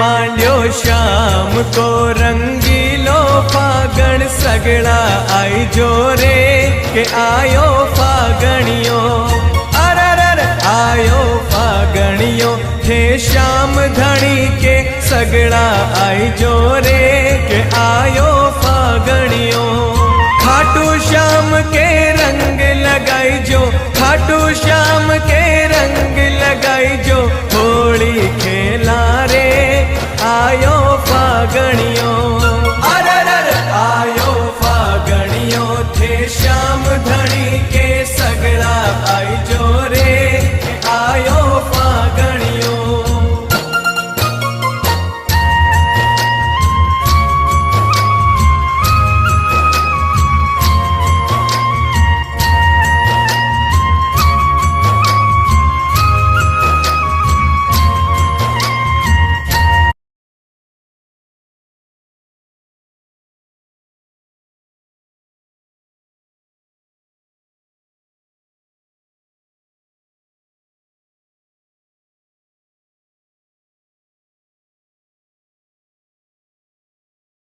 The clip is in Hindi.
मांड्यो शाम को रंगीलो फागण सगड़ा आई जोरे के आयो फागणियो अरर आयो फागणियो हे श्याम धनी के सगड़ा आई जोरे के आयो फागणियो खाटू श्याम के रंग लगाई जो खाटू श्याम के